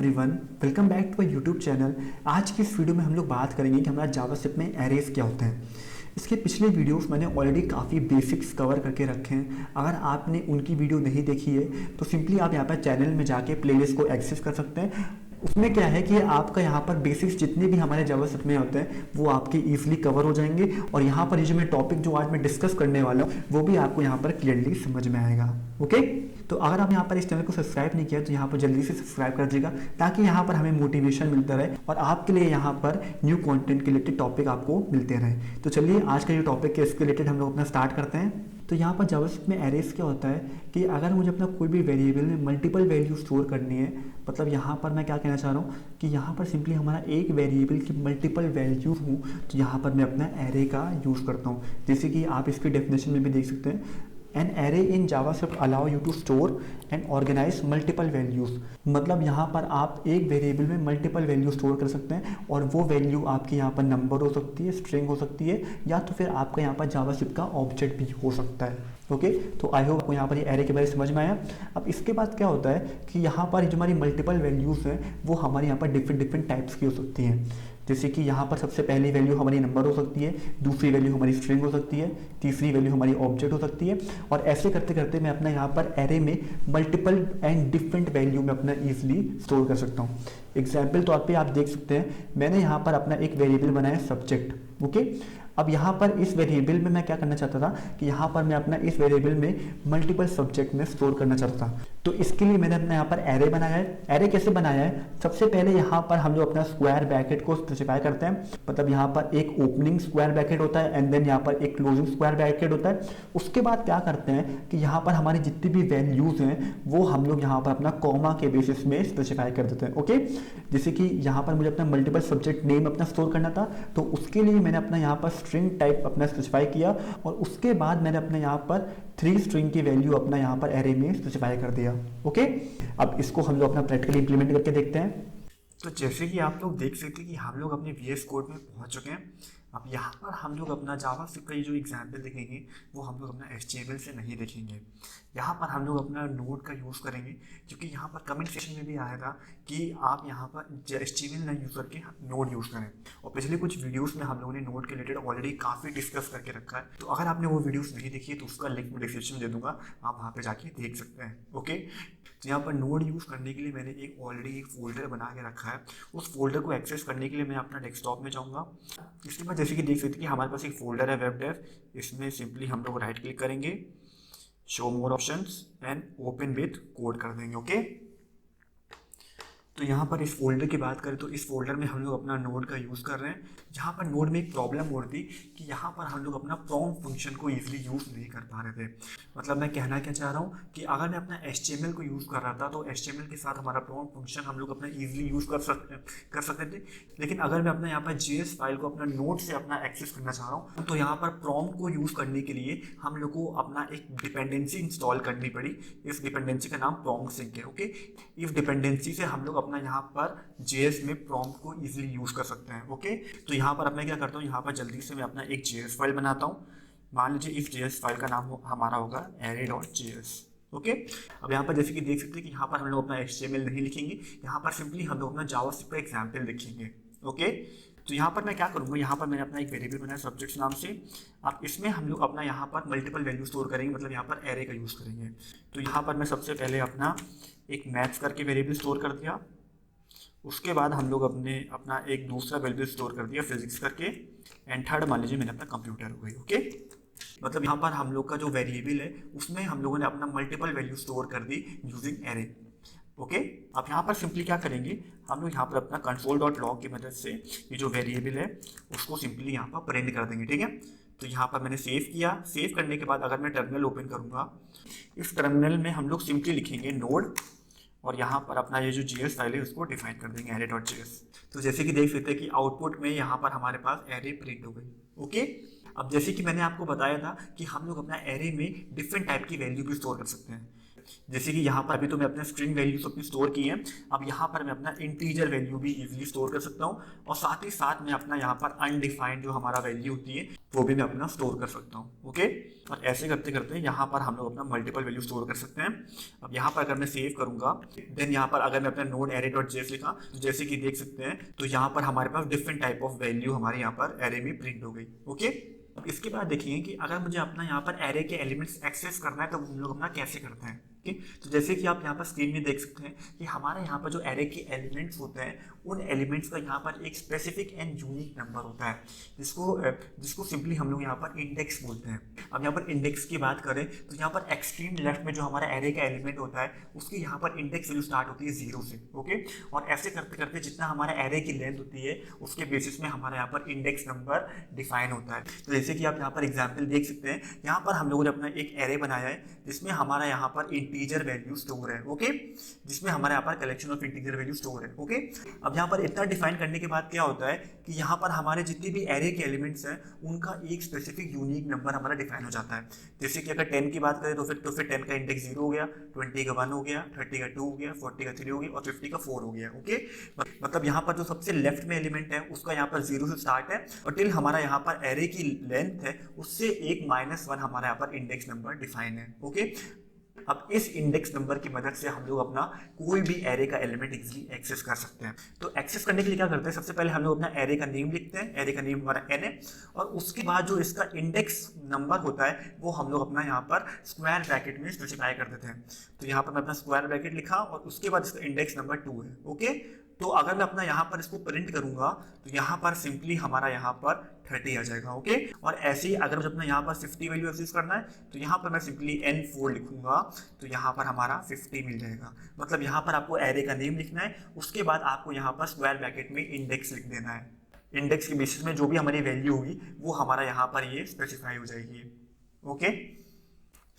Everyone, welcome back to my YouTube channel. आज की इस वीडियो में हम लोग बात करेंगे कि हमारा जावास्क्रिप्ट में एरेज क्या होते हैं। इसके पिछले वीडियोस मैंने ऑलरेडी काफ़ी बेसिक्स कवर करके रखे हैं। अगर आपने उनकी वीडियो नहीं देखी है तो सिंपली आप यहाँ पर चैनल में जाके प्लेलिस्ट को एक्सेस कर सकते हैं। उसमें क्या है कि आपका यहाँ पर बेसिक्स जितने भी हमारे जावास्क्रिप्ट में होते हैं वो आपके इजीली कवर हो जाएंगे और यहाँ पर ये जो मैं टॉपिक जो आज मैं डिस्कस करने वाला हूँ वो भी आपको यहाँ पर क्लियरली समझ में आएगा। ओके, तो अगर आप यहाँ पर इस चैनल को सब्सक्राइब नहीं किया तो यहाँ पर जल्दी से सब्सक्राइब कर दीजिएगा ताकि यहाँ पर हमें मोटिवेशन मिलता रहे और आपके लिए यहाँ पर न्यू कंटेंट के रिलेटेड टॉपिक आपको मिलते रहे। तो चलिए आज का जो टॉपिक है इसके रिलेटेड हम लोग अपना स्टार्ट करते हैं। तो यहाँ पर जावास्क्रिप्ट में एरेज क्या होता है कि अगर मुझे अपना कोई भी वेरिएबल में मल्टीपल वैल्यू स्टोर करनी है, मतलब यहाँ पर मैं क्या कहना चाह रहा हूँ कि यहाँ पर सिंपली हमारा एक वेरिएबल की मल्टीपल वैल्यू हूँ तो यहाँ पर मैं अपना एरे का यूज़ करता हूँ। जैसे कि आप इसकी डेफिनेशन में भी देख सकते हैं, an array in JavaScript allow you to store and organise multiple values. मतलब यहाँ पर आप एक वेरिएबल में मल्टीपल वैल्यू स्टोर कर सकते हैं और वो वैल्यू आपकी यहाँ पर नंबर हो सकती है, स्ट्रिंग हो सकती है, या तो फिर आपका यहाँ पर जावास्क्रिप्ट का ऑब्जेक्ट भी हो सकता है। ओके, तो आई होप आपको यहाँ पर ये एरे के बारे में समझ में आया। अब इसके बाद क्या होता है कि यहाँ पर जो हमारी मल्टीपल वैल्यूज़ हैं वो हमारे यहाँ पर डिफरेंट टाइप्स की हो सकती हैं। जैसे कि यहाँ पर सबसे पहली वैल्यू हमारी नंबर हो सकती है, दूसरी वैल्यू हमारी स्ट्रिंग हो सकती है, तीसरी वैल्यू हमारी ऑब्जेक्ट हो सकती है, और ऐसे करते करते मैं अपना यहाँ पर एरे में मल्टीपल एंड डिफरेंट वैल्यू में अपना ईजिली स्टोर कर सकता हूँ। एग्जाम्पल तौर पे आप देख सकते हैं मैंने यहाँ पर अपना एक वेरिएबल बनाया सब्जेक्ट। ओके, अब यहाँ पर इस वेरिएबल में मैं क्या करना चाहता था कि यहाँ पर मैं अपना इस वेरिएबल में मल्टीपल सब्जेक्ट में स्टोर करना चाहता था। तो इसके लिए मैंने अपना यहाँ पर एरे बनाया है। एरे कैसे बनाया है, सबसे पहले यहाँ पर हम लोग अपना स्क्वायर ब्रैकेट को स्पेसिफाई करते हैं। मतलब यहाँ पर एक ओपनिंग स्क्वायर ब्रैकेट होता है एंड देन यहाँ पर एक क्लोजिंग स्क्वायर ब्रैकेट होता है। उसके बाद क्या करते हैं कि यहाँ पर हमारी जितनी भी वैल्यूज हैं वो हम लोग यहाँ पर अपना कॉमा के बेसिस में स्पेसिफाई कर देते हैं। ओके, जैसे कि यहाँ पर मुझे अपना मल्टीपल सब्जेक्ट नेम अपना स्टोर करना था तो उसके लिए मैंने अपना यहाँ पर स्ट्रिंग टाइप अपना स्पेसिफाई किया और उसके बाद मैंने अपने यहाँ पर 3 स्ट्रिंग की वैल्यू अपना यहाँ पर एरे में स्पेसिफाई कर दिया। ओके, अब इसको हम लोग अपना प्रैक्टिकली इंप्लीमेंट करके देखते हैं। तो जैसे कि आप लोग देख सकते हैं कि हम लोग अपने VS कोड में पहुंच चुके हैं। अब यहाँ पर हम लोग अपना जावास्क्रिप्ट का जो एग्जाम्पल देखेंगे वो हम लोग अपना HTML से नहीं देखेंगे। यहाँ पर हम लोग अपना नोड का यूज़ करेंगे, क्योंकि यहाँ पर कमेंट सेक्शन में भी आया था कि आप यहाँ पर HTML ना यूज़ करके नोड यूज़ करें। और पिछले कुछ वीडियोस में हम लोगों ने नोड के रिलेटेड ऑलरेडी काफ़ी डिस्कस करके रखा है। तो अगर आपने वो वीडियोस नहीं देखी है तो उसका लिंक मैं डिस्क्रिप्शन दे दूँगा, आप वहाँ पर जाके देख सकते हैं। ओके, तो यहाँ पर नोड यूज़ करने के लिए मैंने ऑलरेडी एक फोल्डर बना के रखा है। उस फोल्डर को एक्सेस करने के लिए मैं अपना डेस्कटॉप में जाऊँगा। इसके बाद जैसे कि देख सकते हैं कि हमारे पास एक फोल्डर है वेब डेव। इसमें सिंपली हम लोग राइट क्लिक करेंगे, show more options and open with code कर देंगे। ओके, तो यहाँ पर इस फोल्डर की बात करें तो इस फोल्डर में हम लोग अपना नोड का यूज़ कर रहे हैं। जहाँ पर नोड में एक प्रॉब्लम हो रही थी कि यहाँ पर हम लोग अपना प्रॉम्प्ट फंक्शन को इजीली यूज़ नहीं कर पा रहे थे। मतलब मैं कहना क्या चाह रहा हूँ कि अगर मैं अपना HTML को यूज़ कर रहा था तो HTML के साथ हमारा प्रॉम्प्ट फंक्शन हम लोग अपना ईजिली यूज़ कर सकते थे। लेकिन अगर मैं अपना यहाँ पर JS फाइल को अपना नोड से अपना एक्सेस करना चाह रहा हूँ तो यहाँ पर प्रॉम्प्ट को यूज़ करने के लिए हम लोग को अपना एक डिपेंडेंसी इंस्टॉल करनी पड़ी। इस डिपेंडेंसी का नाम प्रॉम्प्ट सिंक है। ओके, इस डिपेंडेंसी से हम लोग अपना यहाँ पर JS में प्रॉम्प्ट को इजीली यूज़ कर सकते हैं। ओके, तो यहाँ पर अब मैं क्या करता हूँ, यहाँ पर जल्दी से मैं अपना एक JS फाइल बनाता हूँ। मान लीजिए इस JS फाइल का नाम हमारा होगा array.js। ओके, अब यहाँ पर जैसे कि देख सकते हैं कि यहाँ पर हम लोग अपना HTML नहीं लिखेंगे, यहाँ पर सिंपली हम लोग अपना जावास्क्रिप्ट का एग्जाम्पल लिखेंगे। ओके, तो यहाँ पर मैं क्या करूँगा, यहाँ पर मैंने अपना एक वेरिएबल बनाया सब्जेक्ट नाम से। अब इसमें हम लोग अपना यहाँ पर मल्टीपल वैल्यू स्टोर करेंगे, मतलब यहाँ पर एरे का यूज़ करेंगे। तो यहाँ पर मैं सबसे पहले अपना एक मैथ्स करके वेरिएबल स्टोर कर दिया। उसके बाद हम लोग अपना एक दूसरा वेरिएबल स्टोर कर दिया फिजिक्स करके, एंड थर्ड मान लीजिए मैंने अपना कंप्यूटर हो गई। ओके, मतलब यहाँ पर हम लोग का जो वेरिएबल है उसमें हम लोगों ने अपना मल्टीपल वैल्यू स्टोर कर दी यूजिंग एरे। ओके, अब यहाँ पर सिंपली क्या करेंगे, हम लोग यहाँ पर अपना console.log की मदद से ये जो वेरिएबल है उसको सिंपली यहाँ पर प्रिंट कर देंगे। ठीक है, तो यहाँ पर मैंने सेव किया। सेव करने के बाद अगर मैं टर्मिनल ओपन करूँगा, इस टर्मिनल में हम लोग सिंपली लिखेंगे नोड और यहाँ पर अपना ये जो JS फाइल है उसको डिफाइन कर देंगे array.js। तो जैसे कि देख सकते हैं कि आउटपुट में यहाँ पर हमारे पास एरे प्रिंट हो गई। ओके, अब जैसे कि मैंने आपको बताया था कि हम लोग अपना एरे में डिफरेंट टाइप की वैल्यू भी स्टोर कर सकते हैं। जैसे कि यहाँ पर अभी तो मैं अपने स्ट्रिंग वैल्यूज अपनी स्टोर की है, अब यहाँ पर मैं अपना इंटीजर वैल्यू भी इजीली स्टोर कर सकता हूँ, और साथ ही साथ मैं अपना यहाँ पर अनडिफाइंड जो हमारा वैल्यू होती है वो भी मैं अपना स्टोर कर सकता हूँ। ओके, और ऐसे करते करते यहाँ पर हम लोग अपना मल्टीपल वैल्यू स्टोर कर सकते हैं। अब यहाँ पर अगर मैं सेव करूंगा, देन यहाँ पर अगर मैं अपना नोड एरे डॉट जेएस लिखा, तो जैसे कि देख सकते हैं तो यहाँ पर हमारे पास डिफरेंट टाइप ऑफ वैल्यू हमारे यहाँ पर एरे में प्रिंट हो गई। ओके, अब इसके बाद देखिए कि अगर मुझे अपना यहाँ पर एरे के एलिमेंट्स एक्सेस करना है तो हम लोग अपना कैसे करते हैं। तो जैसे कि आप यहाँ पर स्क्रीन में देख सकते हैं कि हमारे यहाँ पर जो एरे के एलिमेंट्स होते हैं उन एलिमेंट्स का यहाँ पर एक स्पेसिफिक एंड यूनिक नंबर होता है, जिसको सिंपली हम लोग यहाँ पर इंडेक्स बोलते हैं। अब यहाँ पर इंडेक्स की बात करें तो यहाँ पर एक्सट्रीम लेफ्ट में जो हमारा एरे का एलिमेंट होता है उसकी यहाँ पर इंडेक्स वैल्यू स्टार्ट होती है 0 से। ओके, और ऐसे करते करते जितना हमारा एरे की लेंथ होती है उसके बेसिस में हमारे यहाँ पर इंडेक्स नंबर डिफाइन होता है। तो जैसे कि आप यहाँ पर एग्जाम्पल देख सकते हैं, यहाँ पर हम लोगों ने अपना एक एरे बनाया है जिसमें हमारा यहाँ पर इंटीजर वैल्यू स्टोर है। ओके, जिसमें हमारे यहाँ पर collection of integer value store है। ओके, अब यहाँ पर इतना डिफाइन करने के बाद क्या होता है कि यहाँ पर हमारे जितने भी एरे के एलिमेंट्स हैं उनका एक स्पेसिफिक यूनिक नंबर हमारा डिफाइन हो जाता है। जैसे कि अगर 10 की बात करें तो फिर 10 का इंडेक्स 0 हो गया, 20 का 1 हो गया, 30 का 2 हो गया, 40 का 3 हो गया और 50 का 4 हो गया। ओके, मतलब यहाँ पर जो सबसे लेफ्ट में एलिमेंट है उसका यहाँ पर 0 से स्टार्ट है और टिल हमारा यहाँ पर एरे की लेंथ है उससे एक -1 हमारा यहाँ पर इंडेक्स नंबर डिफाइन है। ओके, अब इस इंडेक्स नंबर की मदद से हम लोग अपना कोई भी एरे का एलिमेंट इजीली एक्सेस कर सकते हैं। तो एक्सेस करने के लिए क्या करते हैं, सबसे पहले हम लोग अपना एरे का नेम लिखते हैं, एरे का नेम हमारा n है, और उसके बाद जो इसका इंडेक्स नंबर होता है वो हम लोग अपना यहाँ पर स्क्वायर ब्रैकेट में स्पेसिफाई कर देते हैं। तो यहाँ पर मैं अपना स्क्वायर ब्रैकेट लिखा और उसके बाद इसका इंडेक्स नंबर 2 है। ओके, तो अगर मैं अपना यहाँ पर इसको प्रिंट करूंगा तो यहाँ पर सिंपली हमारा यहाँ पर 30 आ जाएगा। ओके, और ऐसे ही अगर मुझे अपना यहाँ पर 50 वैल्यू एक्सेस करना है तो यहाँ पर मैं सिंपली n4 लिखूंगा तो यहाँ पर हमारा 50 मिल जाएगा। मतलब यहाँ पर आपको एरे का नेम लिखना है, उसके बाद आपको यहाँ पर स्क्वायर ब्रैकेट में इंडेक्स लिख देना है। इंडेक्स के बेसिस में जो भी हमारी वैल्यू होगी वो हमारा यहाँ पर ये स्पेसिफाई हो जाएगी। ओके,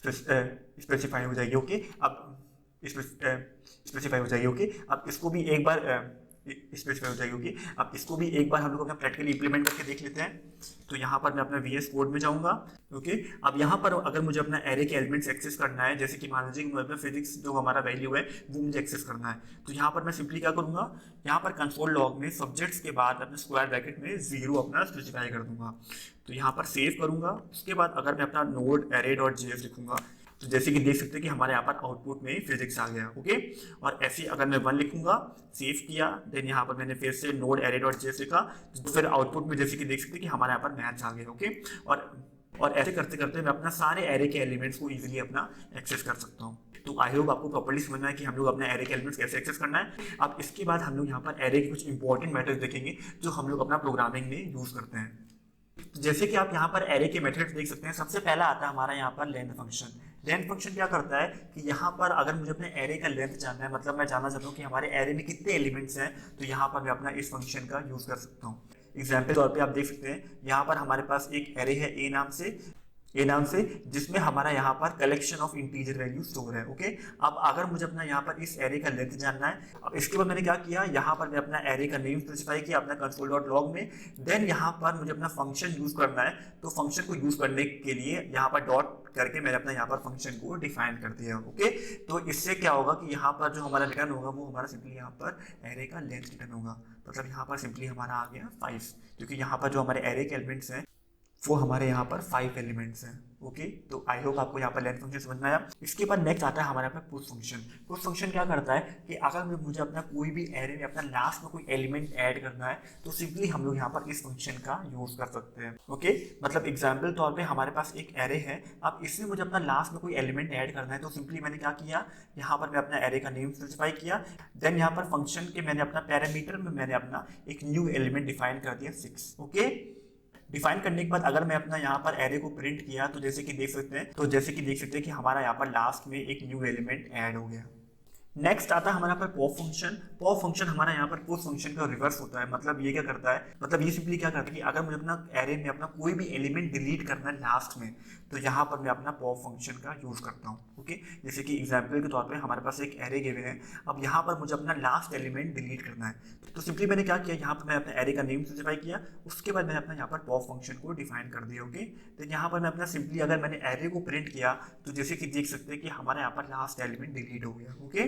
स्पेसिफाई हो जाएगी। ओके, अब स्पेसिफाई हो जाएगी। ओके, अब इसको भी एक बार स्पेसिफाई हो जाएगी। ओके, अब इसको भी एक बार हम लोग अपना प्रैक्टिकली इंप्लीमेंट करके देख लेते हैं। तो यहाँ पर मैं अपना VS कोड में जाऊँगा। ओके, अब यहाँ पर अगर मुझे अपना एरे के एलिमेंट्स एक्सेस करना है, जैसे कि मान लीजिए कि मुझे फिजिक्स जो हमारा वैल्यू है वो मुझे एक्सेस करना है, तो यहाँ पर मैं सिंपली क्या करूँगा, यहाँ पर कंसोल लॉग में सब्जेक्ट्स के बाद अपने स्क्वायर ब्रैकेट में 0 अपना स्पेसिफाई कर दूंगा। तो यहाँ पर सेव करूँगा। उसके बाद अगर मैं अपना नोड एरे डॉट जेएस लिखूंगा तो जैसे कि देख सकते हैं कि हमारे यहाँ पर आउटपुट में फिजिक्स आ गया। ओके, और ऐसे अगर मैं 1 लिखूंगा, सेव किया, देन यहाँ पर मैंने फिर से नोड एरे डॉट जेएस लिखा तो फिर आउटपुट में जैसे कि देख सकते हैं कि हमारे यहाँ पर मैच आ गया। ओके, और ऐसे करते करते मैं अपना सारे एरे के एलिमेंट्स को इजीली अपना एक्सेस कर सकता हूँ। तो आई होप आपको प्रॉपर्ली समझना है कि हम लोग अपना एरे के एलिमेंट्स कैसे एक्सेस करना है। अब इसके बाद हम लोग यहाँ पर एरे के कुछ इंपॉर्टेंट मेथड्स देखेंगे जो हम लोग अपना प्रोग्रामिंग में यूज करते हैं। जैसे कि आप यहाँ पर एरे के मेथड्स देख सकते हैं, सबसे पहला आता है हमारा यहाँ पर लेंथ फंक्शन। लेंथ फंक्शन क्या करता है कि यहाँ पर अगर मुझे अपने एरे का लेंथ जानना है, मतलब मैं जानना चाहता हूँ कि हमारे एरे में कितने एलिमेंट्स हैं, तो यहाँ पर मैं अपना इस फंक्शन का यूज कर सकता हूँ। एग्जाम्पल तौर पे आप देख सकते हैं यहाँ पर हमारे पास एक एरे है ए नाम से जिसमें हमारा यहाँ पर collection of integer value store है। ओके, अब अगर मुझे अपना यहाँ पर इस एरे का लेंथ जानना है, अब इसके बाद मैंने क्या किया, यहाँ पर मैं अपना एरे का नेम स्पेसिफाई किया अपना कंसोल डॉट लॉग में। देन यहाँ पर मुझे अपना फंक्शन यूज करना है, तो फंक्शन को यूज करने के लिए यहाँ पर डॉट करके मैंने अपना यहाँ पर फंक्शन को डिफाइन कर दिया। ओके, तो इससे क्या होगा कि यहाँ पर जो हमारा रिटर्न होगा वो हमारा सिंपली यहाँ पर एरे का लेंथ रिटर्न होगा। मतलब यहाँ पर सिंपली हमारा आ गया 5, क्योंकि यहाँ पर जो हमारे एरे के एलिमेंट्स हैं वो हमारे यहाँ पर 5 एलिमेंट्स हैं। ओके, तो आई होप आपको यहाँ पर लेंथ फंक्शन समझ में आया। इसके बाद नेक्स्ट आता है हमारे यहाँ पर पुश फंक्शन। पुश फंक्शन क्या करता है कि अगर मुझे अपना कोई भी एरे में अपना लास्ट में कोई एलिमेंट ऐड करना है तो सिंपली हम लोग यहाँ पर इस फंक्शन का यूज कर सकते हैं। ओके, मतलब एग्जाम्पल तौर पे हमारे पास एक एरे है, अब इसमें मुझे अपना लास्ट में कोई एलिमेंट ऐड करना है, तो सिंपली मैंने क्या किया, यहाँ पर मैं अपना एरे का नेम स्पेसिफाई किया। देन यहाँ पर फंक्शन के मैंने अपना पैरामीटर में मैंने अपना एक न्यू एलिमेंट डिफाइन कर दिया 6। ओके, डिफाइन करने के बाद अगर मैं अपना यहाँ पर एरे को प्रिंट किया तो जैसे कि देख सकते हैं कि हमारा यहाँ पर लास्ट में एक न्यू एलिमेंट ऐड हो गया। नेक्स्ट आता है हमारे यहाँ पर पॉप फंक्शन। पॉप फंक्शन हमारा यहाँ पर पुश फंक्शन का रिवर्स होता है। मतलब ये क्या करता है, मतलब ये सिंपली क्या करता है कि अगर मुझे अपना एरे में अपना कोई भी एलिमेंट डिलीट करना है लास्ट में, तो यहाँ पर मैं अपना पॉप फंक्शन का यूज करता हूँ। ओके, जैसे कि एग्जाम्पल के तौर पर हमारे पास एक एरे गिवन है, अब यहाँ पर मुझे अपना लास्ट एलिमेंट डिलीट करना है, तो सिंपली मैंने क्या किया, यहाँ पर मैं अपना एरे का नेम स्पेसिफाई किया, उसके बाद मैंने अपना यहाँ पर पॉप फंक्शन को डिफाइन कर दिया। ओके, तो यहाँ पर मैं अपना सिंपली अगर मैंने एरे को प्रिंट किया तो जैसे कि देख सकते हैं कि हमारे यहाँ पर लास्ट एलिमेंट डिलीट हो गया। ओके,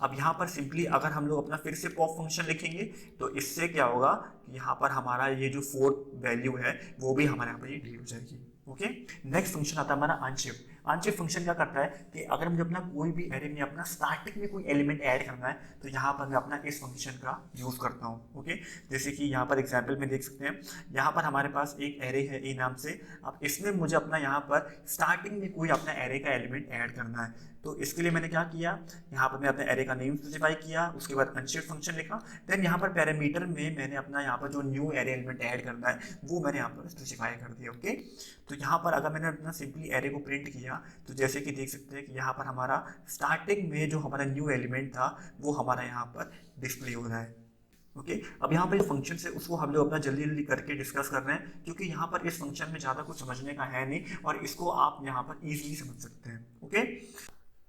अब यहाँ पर सिंपली अगर हम लोग अपना फिर से पॉप फंक्शन लिखेंगे तो इससे क्या होगा कि यहाँ पर हमारा ये जो फोर्थ वैल्यू है वो भी हमारे यहाँ पर ये डिलीट हो जाएगी। ओके, नेक्स्ट फंक्शन आता है हमारा अनशिफ्ट। अनशिफ्ट फंक्शन क्या करता है कि अगर मुझे अपना कोई भी एरे में अपना स्टार्टिंग में कोई एलिमेंट ऐड करना है तो यहाँ पर मैं अपना इस फंक्शन का यूज करता हूँ। ओके, जैसे कि यहाँ पर एग्जांपल में देख सकते हैं, यहाँ पर हमारे पास एक एरे है ए नाम से, अब इसमें मुझे अपना यहाँ पर स्टार्टिंग में कोई अपना एरे का एलिमेंट ऐड करना है, तो इसके लिए मैंने क्या किया, यहाँ पर मैं अपने एरे का नेम स्पेसिफाई किया, उसके बाद अनशिफ्ट फंक्शन लिखा, देन यहाँ पर पैरामीटर में मैंने अपना यहाँ पर जो न्यू एरे एलिमेंट ऐड करना है वो मैंने यहाँ पर स्पेसिफाई कर दिया। ओके, तो यहाँ पर अगर मैंने अपना सिंपली एरे को प्रिंट किया तो जैसे कि देख सकते हैं कि यहाँ पर हमारा स्टार्टिंग में जो हमारा न्यू एलिमेंट था वो हमारा यहाँ पर डिस्प्ले हो रहा है। ओके, अब यहाँ पर जो फंक्शन है उसको हम लोग अपना जल्दी जल्दी करके डिस्कस कर रहे हैं, क्योंकि यहाँ पर इस फंक्शन में ज़्यादा कुछ समझने का है नहीं और इसको आप यहाँ पर इजीली समझ सकते हैं। ओके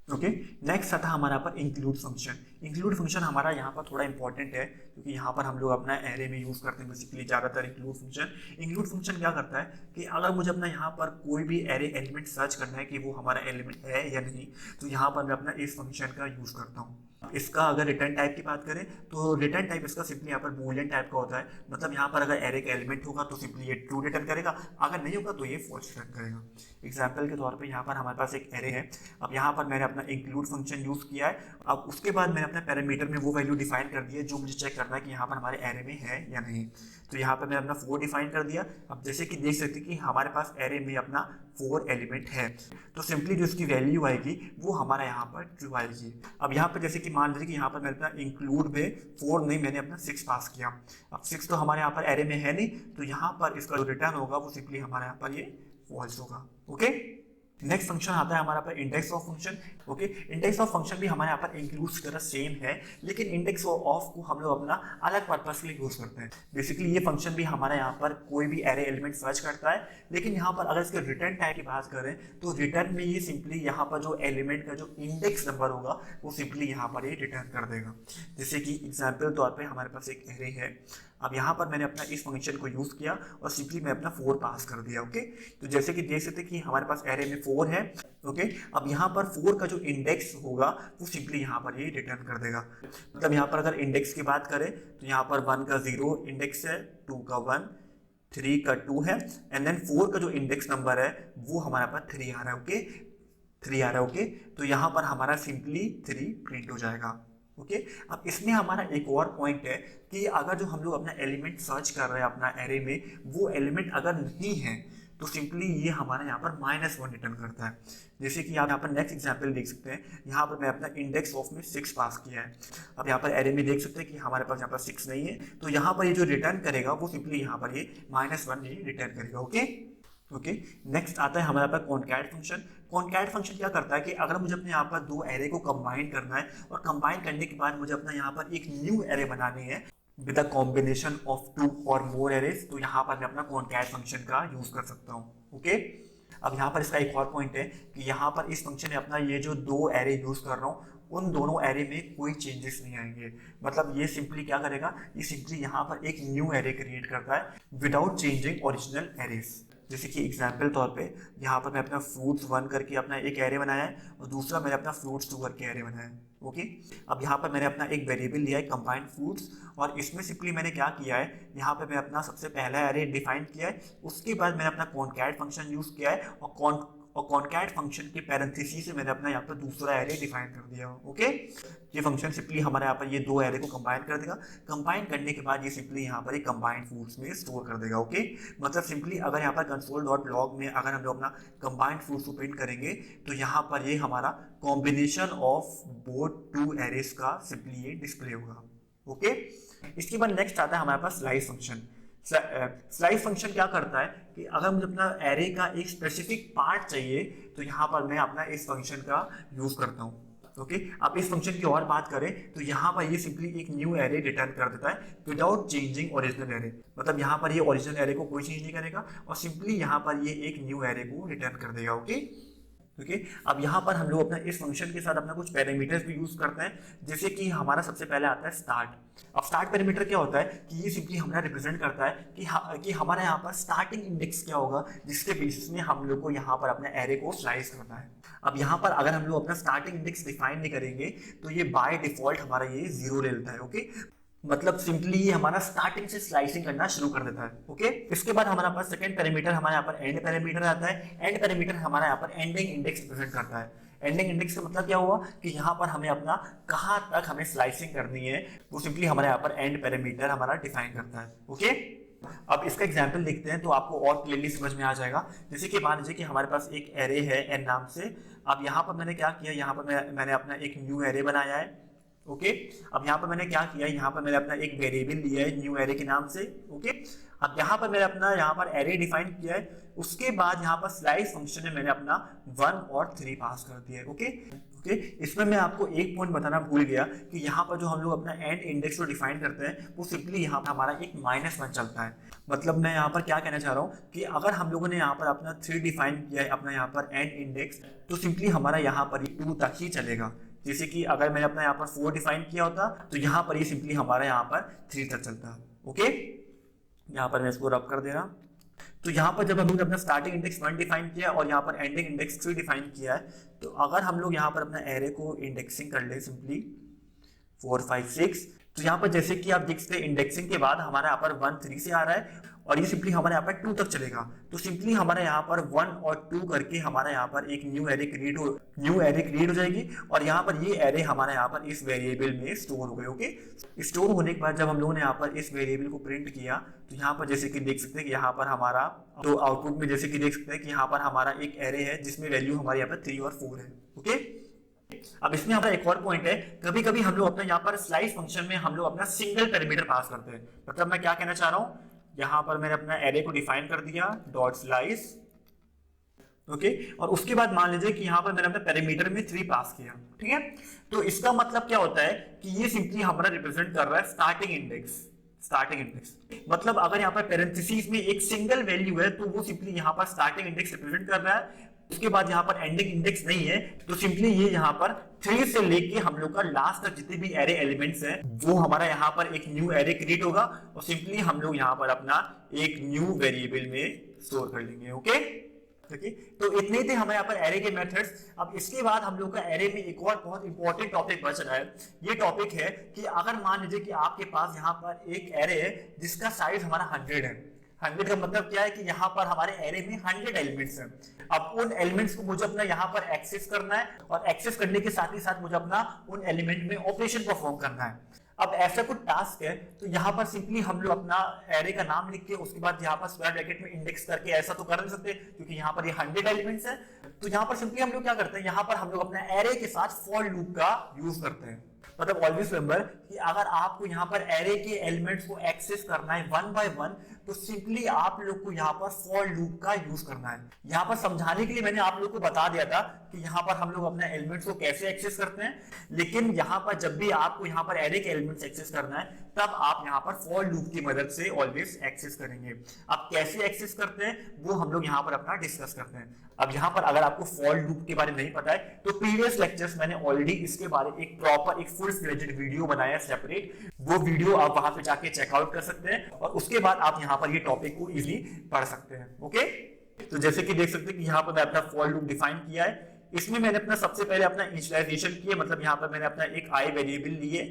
ओके, नेक्स्ट आता है हमारा पर इंक्लूड फंक्शन। इंक्लूड फंक्शन हमारा यहाँ पर थोड़ा इंपॉर्टेंट है, क्योंकि यहाँ पर हम लोग अपना एरे में यूज़ करते हैं बेसिकली ज़्यादातर इंक्लूड फंक्शन। इंक्लूड फंक्शन क्या करता है कि अगर मुझे अपना यहाँ पर कोई भी एरे एलिमेंट सर्च करना है कि वो हमारा एलिमेंट है या नहीं, तो यहाँ पर मैं अपना इस फंक्शन का यूज़ करता हूँ। इसका अगर रिटर्न टाइप की बात करें तो रिटर्न टाइप इसका सिंपली यहाँ पर बूलियन टाइप का होता है, मतलब यहाँ पर अगर एरे का एलिमेंट होगा तो सिंपली ये ट्रू रिटर्न करेगा, अगर नहीं होगा तो ये फॉल्स रिटर्न करेगा। एग्जाम्पल के तौर पे यहाँ पर हमारे पास एक एरे है, अब यहाँ पर मैंने अपना इंक्लूड फंक्शन यूज़ किया है, अब उसके बाद मैंने अपने पैरामीटर में वो वैल्यू डिफाइन कर दी है जो मुझे चेक करना है कि यहाँ पर हमारे एरे में है या नहीं। तो यहाँ पर मैंने अपना 4 डिफाइन कर दिया। अब जैसे कि देख सकते हैं कि हमारे पास एरे में अपना 4 एलिमेंट है, तो सिंपली जो इसकी वैल्यू आएगी वो हमारा यहाँ पर ट्रू आएगी। अब यहाँ पर जैसे कि मान लीजिए कि यहाँ पर मैंने अपना इंक्लूड में 4 नहीं, मैंने अपना 6 पास किया, अब 6 तो हमारे यहाँ पर एरे में है नहीं, तो यहाँ पर इसका जो रिटर्न होगा वो सिंपली हमारे यहाँ पर ये फॉल्स होगा। ओके, नेक्स्ट फंक्शन आता है हमारा पर index of function. Okay, index of function भी हमारे यहाँ पर इंक्लूड्स की तरह सेम है, लेकिन इंडेक्स ऑफ को हम लोग अपना अलग पर्पस के लिए यूज करते हैं। बेसिकली ये फंक्शन भी हमारे यहाँ पर कोई भी एरे एलिमेंट सर्च करता है, लेकिन यहाँ पर अगर इसके रिटर्न टाइप की बात करें तो रिटर्न में ये सिंपली यहाँ पर जो एलिमेंट का जो इंडेक्स नंबर होगा वो सिंपली यहाँ पर ये रिटर्न कर देगा। जैसे कि एग्जाम्पल तौर पर हमारे पास एक एरे है, अब यहाँ पर मैंने अपना इस फंक्शन को यूज़ किया और सिंपली मैं अपना 4 पास कर दिया। ओके, तो जैसे कि देख सकते हैं कि हमारे पास एरे में 4 है। ओके, अब यहाँ पर 4 का जो इंडेक्स होगा वो सिंपली यहाँ पर ये रिटर्न कर देगा। मतलब यहाँ पर अगर इंडेक्स की बात करें तो यहाँ पर 1 का 0 इंडेक्स है, 2 का 1, 3 का 2 है, एंड देन 4 का जो इंडेक्स नंबर है वो हमारे पास 3 आ रहा है। ओके, 3 आ रहा है। ओके, तो यहाँ पर हमारा सिंपली 3 प्रिंट हो जाएगा। ओके, अब इसमें हमारा एक और पॉइंट है कि अगर जो हम लोग अपना एलिमेंट सर्च कर रहे हैं अपना एरे में वो एलिमेंट अगर नहीं है तो सिंपली ये हमारे यहाँ पर -1 रिटर्न करता है। जैसे कि आप यहाँ पर नेक्स्ट एग्जांपल देख सकते हैं, यहाँ पर मैं अपना इंडेक्स ऑफ में 6 पास किया है, अब यहाँ पर एरे में देख सकते हैं कि हमारे पास यहाँ पर 6 नहीं है, तो यहाँ पर ये जो रिटर्न करेगा वो सिंपली यहाँ पर ये -1 ये रिटर्न करेगा। ओके, नेक्स्ट आता है हमारे पास कॉनकैट फंक्शन। कॉनकैट फंक्शन क्या करता है कि अगर मुझे अपने यहाँ पर 2 एरे को कंबाइन करना है और कंबाइन करने के बाद मुझे अपना यहाँ पर एक न्यू एरे बनानी है विद अ कॉम्बिनेशन ऑफ 2 और मोर एरेज, तो यहाँ पर मैं अपना कॉनकैट फंक्शन का यूज कर सकता हूँ। ओके, अब यहाँ पर इसका एक और पॉइंट है कि यहाँ पर इस फंक्शन में अपना ये जो 2 एरे यूज कर रहा हूँ उन दोनों एरे में कोई चेंजेस नहीं आएंगे। मतलब ये सिंपली क्या करेगा, ये सिंपली यहाँ पर एक न्यू एरे क्रिएट करता है विदाउट चेंजिंग ओरिजिनल एरेज। जैसे कि एग्जाम्पल तौर पे यहाँ पर मैं अपना फ्रूट्स 1 करके अपना एक एरे बनाया है और दूसरा मैंने अपना फ्रूट्स 2 करके एरे बनाया है। ओके, अब यहाँ पर मैंने अपना एक वेरिएबल लिया है कंबाइंड फ्रूट्स, और इसमें सिंपली मैंने क्या किया है, यहाँ पे मैं अपना सबसे पहला एरे डिफाइन किया है, उसके बाद मैंने अपना कॉनकैट फंक्शन यूज़ किया है और कॉनकैट फंक्शन के पैरेंथेसिस से मैंने अपना यहाँ पर दूसरा एरे डिफाइन कर दिया। ओके, ये फंक्शन सिंपली हमारे यहाँ पर ये 2 एरे को कंबाइन कर देगा, कंबाइन करने के बाद ये सिंपली यहाँ पर एक कंबाइंड फ्रूट्स में स्टोर कर देगा। ओके, मतलब सिंपली अगर यहाँ पर console.log में अगर हम लोग अपना कंबाइंड फ्रूट्स को प्रिंट करेंगे तो यहाँ पर ये हमारा कॉम्बिनेशन ऑफ बोथ 2 एरेज का सिंपली ये डिस्प्ले होगा। ओके, इसके बाद नेक्स्ट आता है हमारे पास स्लाइस फंक्शन। स्लाइस फंक्शन क्या करता है कि अगर मुझे अपना एरे का एक स्पेसिफिक पार्ट चाहिए तो यहाँ पर मैं अपना इस फंक्शन का यूज करता हूँ। ओके, अब इस फंक्शन की और बात करें तो यहाँ पर ये सिंपली एक न्यू एरे रिटर्न कर देता है विदाउट चेंजिंग ओरिजिनल एरे। मतलब यहाँ पर ये ओरिजिनल एरे को कोई चेंज नहीं करेगा और सिंपली यहाँ पर ये एक न्यू एरे को रिटर्न कर देगा। ओके, अब यहाँ पर हम लोग अपना इस फंक्शन के साथ अपना कुछ पैरामीटर्स भी यूज करते हैं, जैसे कि हमारा सबसे पहले आता है स्टार्ट। अब स्टार्ट पैरामीटर क्या होता है कि ये सिंपली हमारा रिप्रेजेंट करता है कि हमारा यहाँ पर स्टार्टिंग इंडेक्स क्या होगा जिसके बेसिस में हम लोग को यहाँ पर अपने एरे को स्लाइस करना है। अब यहाँ पर अगर हम लोग अपना स्टार्टिंग इंडेक्स डिफाइन नहीं करेंगे तो ये बाय डिफॉल्ट हमारा ये 0 ले लेता है। ओके, मतलब सिंपली ये हमारा स्टार्टिंग से स्लाइसिंग करना शुरू कर देता है। ओके, इसके बाद हमारा पास सेकंड पैरामीटर हमारे यहाँ पर एंड पैरामीटर आता है। एंड पैरामीटर हमारा यहाँ पर एंडिंग इंडेक्स रिप्रेजेंट करता है। एंडिंग इंडेक्स का मतलब क्या हुआ कि यहाँ पर हमें अपना कहाँ तक हमें स्लाइसिंग करनी है वो सिंपली हमारे यहाँ पर एंड पैरामीटर हमारा डिफाइन करता है। ओके, अब इसका एग्जाम्पल देखते हैं तो आपको और क्लियरली समझ में आ जाएगा। जैसे कि मान लीजिए कि हमारे पास एक एरे है एन नाम से। अब यहाँ पर मैंने क्या किया, यहाँ पर मैंने अपना एक न्यू एरे बनाया है। ओके, अब यहाँ पर मैंने क्या किया, यहाँ पर मैंने अपना एक वेरिएबल लिया है न्यू एरे के नाम से। ओके, अब यहाँ पर मैंने अपना यहाँ पर एरे डिफाइन किया है। उसके बाद यहाँ पर स्लाइस फंक्शन में मैंने अपना 1 और 3 पास कर दिया है। ओके, इसमें मैं आपको एक पॉइंट बताना भूल गया कि यहाँ पर जो हम लोग अपना एंड इंडेक्स को डिफाइन करते हैं वो सिंपली यहाँ पर हमारा एक -1 चलता है। मतलब मैं यहाँ पर क्या कहना चाह रहा हूँ कि अगर हम लोगों ने यहाँ पर अपना 3 डिफाइन किया है अपना यहाँ पर एंड इंडेक्स, तो सिंपली हमारा यहाँ पर 2 तक ही चलेगा। जैसे कि अगर मैंने अपना यहाँ पर 4 डिफाइन किया होता तो यहाँ पर ये सिंपली हमारा यहाँ पर 3 तक चलता। ओके, यहाँ पर मैं इसको रब कर दे रहा। तो यहाँ पर जब हम लोग अपना स्टार्टिंग इंडेक्स 1 डिफाइन किया और यहाँ पर एंडिंग इंडेक्स 3 डिफाइन किया है, तो अगर हम लोग यहाँ पर अपना एरे को इंडेक्सिंग कर ले सिंपली 4 5 6, तो यहाँ पर जैसे कि आप देख सकते हैं इंडेक्सिंग के बाद हमारा यहाँ पर 1 3 से आ रहा है और ये सिंपली हमारे यहाँ पर 2 तक चलेगा। तो सिंपली हमारे यहाँ पर 1 और 2 करके हमारा यहाँ पर एक न्यू एरे क्रिएट हो जाएगी और यहाँ पर ये एरे हमारे यहाँ पर इस वेरिएबल में स्टोर हो गए। ओके, स्टोर होने के बाद जब हम लोगों ने यहाँ पर इस वेरिएबल को प्रिंट किया तो यहाँ पर जैसे कि देख सकते हैं कि यहाँ पर हमारा तो आउटपुट में जैसे कि देख सकते हैं कि यहाँ पर हमारा एक एरे है जिसमें वैल्यू हमारे यहाँ पर 3 और 4 है। ओके, अब इसमें हमारा एक और पॉइंट है, कभी कभी हम लोग अपने यहाँ पर स्लाइस फंक्शन में हम लोग अपना सिंगल पैरामीटर पास करते हैं। मतलब मैं क्या कहना चाह रहा हूँ, यहाँ पर मैंने अपना एरे को डिफाइन कर दिया डॉट स्लाइस। ओके, और उसके बाद मान लीजिए कि यहाँ पर मैंने अपने पैरामीटर में 3 पास किया। ठीक है, तो इसका मतलब क्या होता है कि ये सिंपली हमारा रिप्रेजेंट कर रहा है स्टार्टिंग इंडेक्स। मतलब अगर यहाँ पर पैरेंथेसिस में एक सिंगल वैल्यू है तो वो सिंपली यहाँ पर स्टार्टिंग इंडेक्स रिप्रेजेंट कर रहा है। उसके बाद यहाँ पर एंडिंग इंडेक्स नहीं है तो सिंपली ये यहाँ पर 3 से लेके हम लोग का लास्ट तक जितने भी एरे एलिमेंट्स हैं वो हमारा यहाँ पर एक न्यू एरे क्रिएट होगा और सिंपली हम लोग यहाँ पर अपना एक न्यू वेरिएबल में स्टोर कर लेंगे। ओके, तो इतने थे हमारे यहाँ पर एरे के मेथड्स। अब इसके बाद हम लोग का एरे में एक और बहुत इंपॉर्टेंट टॉपिक बच रहा है। ये टॉपिक है कि अगर मान लीजिए कि आपके पास यहाँ पर एक एरे है जिसका साइज हमारा 100 है। 100 का मतलब क्या है कि यहाँ पर हमारे एरे में 100 एलिमेंट्स हैं। अब उन एलिमेंट्स को मुझे अपना यहाँ पर एक्सेस करना है और एक्सेस करने के साथ ही साथ मुझे अपना उन एलिमेंट में ऑपरेशन परफॉर्म करना है। अब ऐसा कुछ टास्क है तो यहाँ पर सिंपली हम लोग अपना एरे का नाम लिख के उसके बाद यहाँ पर स्क्वायर ब्रैकेट में इंडेक्स करके, ऐसा तो कर नहीं सकते क्योंकि यहाँ पर ये 100 एलिमेंट्स है। तो यहाँ पर सिंपली हम लोग क्या करते हैं, यहाँ पर हम लोग अपना एरे के साथ फॉर लूप का यूज करते हैं। मतलब ऑलवेज रिमेंबर कि अगर आपको यहाँ पर एरे के एलिमेंट्स को एक्सेस करना है 1 बाय 1 तो सिंपली आप लोग को यहाँ पर फॉर लूप का यूज करना है। यहाँ पर समझाने के लिए मैंने आप लोग को बता दिया था कि यहाँ पर हम लोग अपने एलिमेंट्स को कैसे एक्सेस करते हैं, लेकिन यहाँ पर जब भी आपको यहाँ पर एरे के एलिमेंट्स एक्सेस करना है तब आप यहाँ पर फॉर लूप की मदद से ऑलवेज एक्सेस करेंगे। अब कैसे एक्सेस करते हैं वो हम लोग यहाँ पर अपना डिस्कस करते हैं। अब यहाँ पर अगर आपको फॉर लूप के बारे में नहीं पता है तो प्रीवियस लेक्चर्स मैंने ऑलरेडी इसके बारे में एक प्रॉपर एक फुल फ्लेजेड वीडियो बनाया सेपरेट, वो वीडियो आप वहां पे जाके चेकआउट कर सकते हैं और उसके बाद आप यहाँ पर ये टॉपिक को इजीली पढ़ सकते हैं। ओके, तो जैसे कि देख सकते हैं कि यहाँ पर मैं अपना फॉर लूप डिफाइन किया है। इसमें मैंने अपना सबसे पहले अपना इनिशियलाइजेशन किया, मतलब यहाँ पर मैंने अपना एक आई वेरिएबल लिए,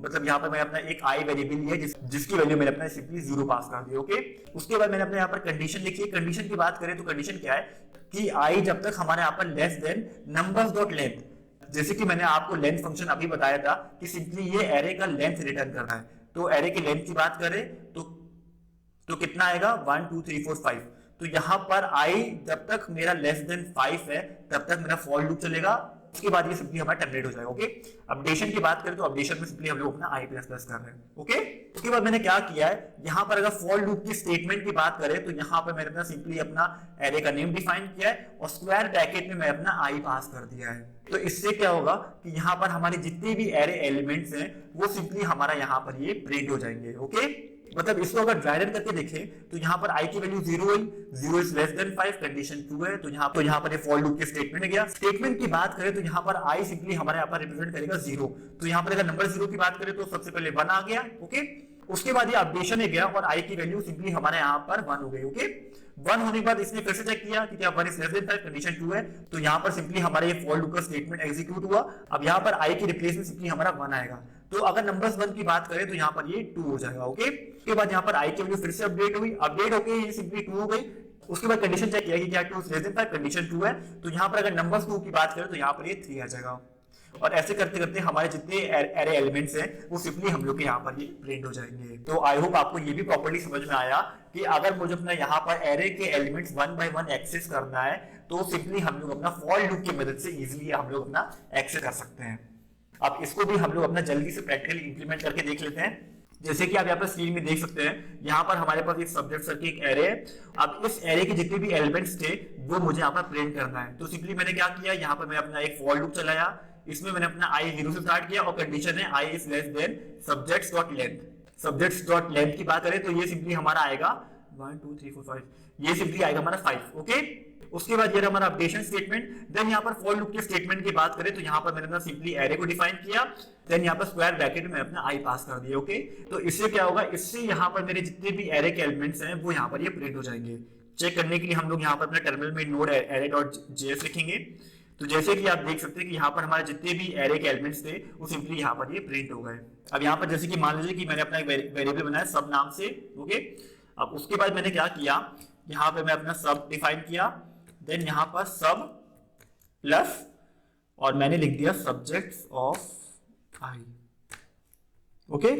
मतलब यहाँ पर मैंने अपना एक आई वेरिएबल लिया जिसकी वैल्यू मैंने अपना सिंपली 0 पास कर दिया। ओके, उसके बाद मैंने अपने यहाँ पर कंडीशन लिखी है। कंडीशन की बात करें तो कंडीशन क्या है कि आई जब तक हमारे यहाँ पर less than numbers dot length, जैसे कि मैंने आपको लेंथ फंक्शन अभी बताया था कि सिंपली ये एरे का लेंथ रिटर्न करना है। तो एरे की लेंथ की बात करें तो कितना आएगा 1 2 3 4 5। तो यहाँ पर आई जब तक मेरा लेस देन 5 है तब तक मेरा फॉर लूप चलेगा। उसके बाद ये सिंपली हमारा टर्मिनेट हो जाएगा। ओके, अपडेशन की बात करें तो अपडेशन में सिंपली हम लोग अपना आई प्लस प्लस कर रहे हैं। ओके, उसके बाद मैंने क्या किया है, यहाँ पर अगर फॉर लूप की स्टेटमेंट की बात करें तो यहाँ पर मैंने अपना सिंपली अपना एरे का नेम डिफाइन किया है और स्क्वायर ब्रैकेट में मैं अपना आई पास कर दिया है। तो इससे क्या होगा कि यहाँ पर हमारे जितने भी एरे एलिमेंट्स हैं वो सिंपली हमारा यहाँ पर ये प्रिंट हो जाएंगे। ओके, मतलब इसको अगर ड्राई रन करके देखें तो यहाँ पर आई की वैल्यू 0 है, 0 is less then 5, condition true है, तो यहाँ पर ये फॉर लूप के स्टेटमेंट में गया। स्टेटमेंट की बात करें तो यहाँ पर आई सिंपली हमारे यहाँ पर रिप्रेजेंट करेगा 0, तो यहाँ पर अगर नंबर 0 की बात करें तो सबसे पहले 1 आ गया। ओके, उसके बाद ये अपडेशन में गया और आई की वैल्यू सिंपली हमारे यहाँ पर 1 हो गई। ओके, 1 होने के बाद इसने फिर से चेक किया कि क्या 1 is less then 5, condition true है, तो यहाँ पर सिंपली हमारे ये फॉर लूप का स्टेटमेंट एग्जीक्यूट हुआ। अब यहाँ पर आई की रिप्लेस में सिंपली हमारा 1 आएगा, तो अगर नंबर्स 1 की बात करें तो यहाँ पर ये 2 हो जाएगा। ओके, उसके बाद यहाँ पर आई की वैल्यू फिर से अपडेट हुई, अपडेट होकर ये सिंपली 2 हो गई। उसके बाद कंडीशन चेक किया कि क्या 2 is less then 5, condition true है, तो यहाँ पर अगर नंबर्स 2 की बात करें तो यहाँ पर ये 3 आ जाएगा। और ऐसे करते करते हमारे जितने एरे एलिमेंट्स हैं वो सिंपली हम लोग के यहाँ पर ये प्रिंट हो जाएंगे। तो आई होप आपको ये भी प्रॉपर्ली समझ में आया कि अगर मुझे अपना यहाँ पर एरे के एलिमेंट्स 1 बाय 1 एक्सेस करना है तो सिंपली हम लोग अपना फॉर लूप की मदद से इजीली हम लोग अपना एक्सेस कर सकते हैं। अब इसको भी हम लोग अपना जल्दी से प्रैक्टिकली इंप्लीमेंट करके देख लेते हैं। जैसे कि आप यहाँ पर स्क्रीन में देख सकते हैं, यहाँ पर हमारे पास एक सब्जेक्ट सर की एक एरे है। अब इस एरे के जितने भी एलिमेंट्स थे वो मुझे यहाँ पर प्रिंट करना है, तो सिंपली मैंने क्या किया, यहाँ पर मैं अपना एक फॉर लूप चलाया, इसमें मैंने अपना आई 0 से स्टार्ट किया और कंडीशन है i is less than subjects dot length. Subjects dot length की बात करें तो ये सिंपली हमारा आएगा 1 2 3 4 5, ये सिंपली आएगा हमारा 5। ओके, उसके बाद ये हमारा अपडेशन स्टेटमेंट। देन यहाँ पर फॉर लूप के स्टेटमेंट की बात करें तो यहाँ पर मैंने अपना सिंपली एरे को डिफाइन किया, देन यहाँ पर स्क्वायर ब्रैकेट में अपना आई पास कर दिया। ओके, तो इससे क्या होगा, इससे यहाँ पर मेरे जितने भी एरे के एलिमेंट्स हैं वो यहाँ पर ये प्रिंट हो जाएंगे। चेक करने के लिए हम लोग यहाँ पर अपने टर्मिनल में नोड एरे डॉट जेएस लिखेंगे। तो जैसे कि आप देख सकते हैं कि यहाँ पर हमारे जितने भी एरे के एलिमेंट्स थे वो सिंपली यहाँ पर ये प्रिंट हो गए। अब यहाँ पर जैसे कि मान लीजिए कि मैंने अपना एक वेरिएबल बनाया सब नाम से। ओके, अब उसके बाद मैंने क्या किया, यहाँ पे मैं अपना सब डिफाइन किया, देन यहाँ पर सब प्लस और मैंने लिख दिया सब्जेक्ट्स ऑफ आई। ओके,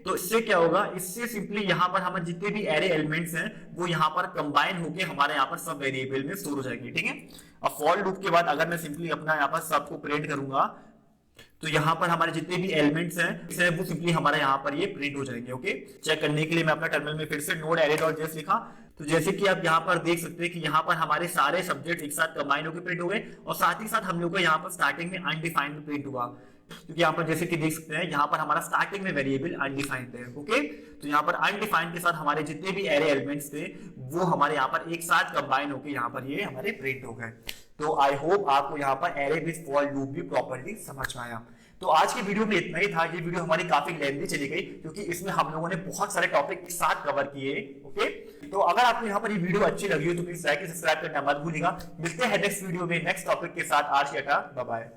तो इससे क्या होगा, इससे सिंपली यहाँ पर हमारे जितने भी एरे एलिमेंट्स हैं वो यहाँ पर कंबाइन होके हमारे यहाँ पर सब वेरिएबल में स्टोर हो जाएंगे। ठीक है, अब फॉर लूप के बाद अगर मैं सिंपली अपना यहाँ पर सब को प्रिंट करूंगा तो यहाँ पर हमारे जितने भी एलिमेंट्स हैं वो सिंपली हमारे यहाँ पर ये प्रिंट हो जाएंगे। ओके, चेक करने के लिए मैं अपना टर्मिनल में फिर से नोड एरे डॉट जेएस लिखा, तो जैसे कि आप यहाँ पर देख सकते हैं कि यहाँ पर हमारे सारे सब्जेक्ट एक साथ कंबाइन होकर प्रिंट हो गए और साथ ही साथ हम लोग को यहाँ पर स्टार्टिंग में अनडिफाइंड प्रिंट हुआ, क्योंकि यहाँ पर जैसे कि देख सकते हैं यहाँ पर हमारा स्टार्टिंग में वेरिएबल अनडिफाइंड है। ओके, तो यहाँ पर अनडिफाइंड के साथ हमारे जितने भी एरे एलिमेंट्स थे वो हमारे यहाँ पर एक साथ कंबाइन होकर यहाँ पर ये हमारे प्रिंट हो गए। तो आई होप आपको यहाँ पर एरे विद फॉर लूप भी प्रॉपर्ली समझ में आया। तो आज की वीडियो में इतना ही था। ये वीडियो हमारी काफी लेंथी चली गई क्योंकि इसमें हम लोगों ने बहुत सारे टॉपिक एक साथ कवर किए। ओके, तो अगर आपको यहाँ पर ये वीडियो अच्छी लगी हो तो प्लीज लाइक सब्सक्राइब करना मत भूलिएगा। मिलते हैं नेक्स्ट वीडियो में नेक्स्ट टॉपिक के साथ। आज बाय बाय।